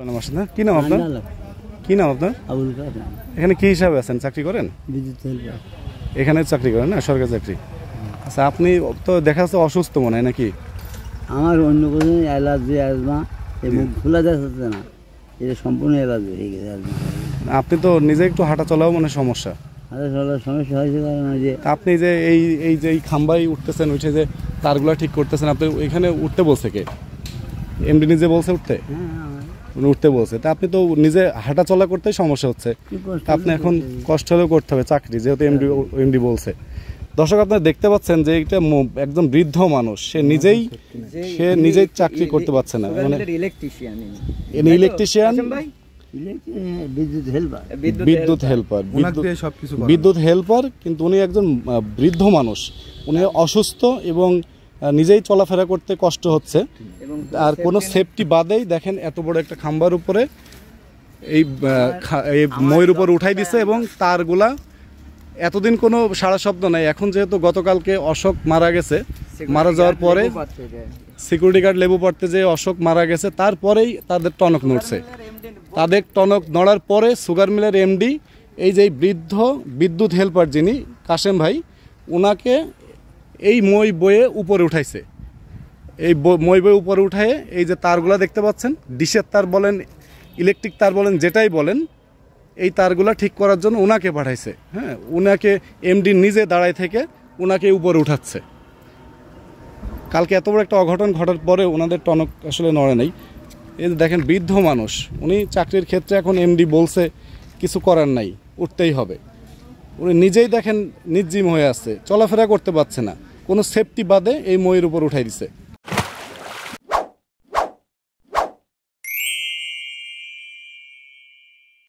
কি নাম আপনার? কি নাম আপনার? এখানে কি হিসাবে আছেন? চাকরি করেন? এখানে চাকরি করেন না, সরকারি চাকরি। আচ্ছা, আপনি তো দেখা যাচ্ছে অসুস্থ মনে হয় নাকি? আমার অন্য কোনো অ্যালার্জি, অ্যাজমা, মুখ খোলা যাচ্ছে না, এটা সম্পূর্ণ অ্যালার্জি হয়ে গেছে। আপনি তো নিজে একটু হাঁটা চলাও মনে সমস্যা। হাঁটা চলার সমস্যা হয়েছে কারণ যে আপনি যে এই খাম্বাই উঠতেছেন, উঠে যে তারগুলা ঠিক করতেছেন, আপনি এখানে উঠতে বলছে কে? এমডি নিজে বলছে উঠতে? উঠতে বলছে। তা আপনি তো নিজে হাঁটা চলা করতেই সমস্যা হচ্ছে, আপনি এখন কষ্ট হলেও করতে হবে চাকরি, যেহেতু এমডি বলছে। দর্শক, আপনারা দেখতে পাচ্ছেন যে এটা একদম বৃদ্ধ মানুষ, সে নিজেই চাকরি করতে পারছে না। মানে ইলেকট্রিশিয়ান, বিদ্যুৎ হেল্পার, কিন্তু উনি একজন বৃদ্ধ মানুষ, উনি অসুস্থ এবং নিজেই চলাফেরা করতে কষ্ট হচ্ছে। আর কোনো সেফটি বাদেই দেখেন এত বড় একটা খাম্বার উপরে এই মইয়ের উপর উঠাই দিছে, এবং তারগুলা এতদিন কোনো সারা শব্দ নাই। এখন যেহেতু গতকালকে অশোক মারা গেছে, মারা যাওয়ার পরে সিকিউরিটি গার্ড লেবু পড়তে যে অশোক মারা গেছে, তারপরেই তাদের টনক নড়ছে। তাদের টনক নড়ার পরে সুগার মিলের এমডি এই যে বৃদ্ধ বিদ্যুৎ হেল্পার যিনি কাশেম ভাই, ওনাকে এই মই বয়ে উপরে উঠাইছে। এই মই বয়ে উপরে উঠায় এই যে তারগুলা দেখতে পাচ্ছেন, ডিশের তার বলেন, ইলেকট্রিক তার বলেন, যেটাই বলেন, এই তারগুলা ঠিক করার জন্য ওনাকে পাঠাইছে। হ্যাঁ, ওনাকে এমডি নিজে দাঁড়ায় থেকে ওনাকে উপরে উঠাচ্ছে। কালকে এত বড় একটা অঘটন ঘটার পরে ওনাদের টনক আসলে নড়ে নাই। এই যে দেখেন বৃদ্ধ মানুষ, উনি চাকরির ক্ষেত্রে এখন এমডি বলছে কিছু করার নাই, উঠতেই হবে। উনি নিজেই দেখেন নির্জীব হয়ে আছে, চলাফেরা করতে পারছে না, কোনো সেফটি বাদে এই মইয়ের উপর উঠাই দিছে।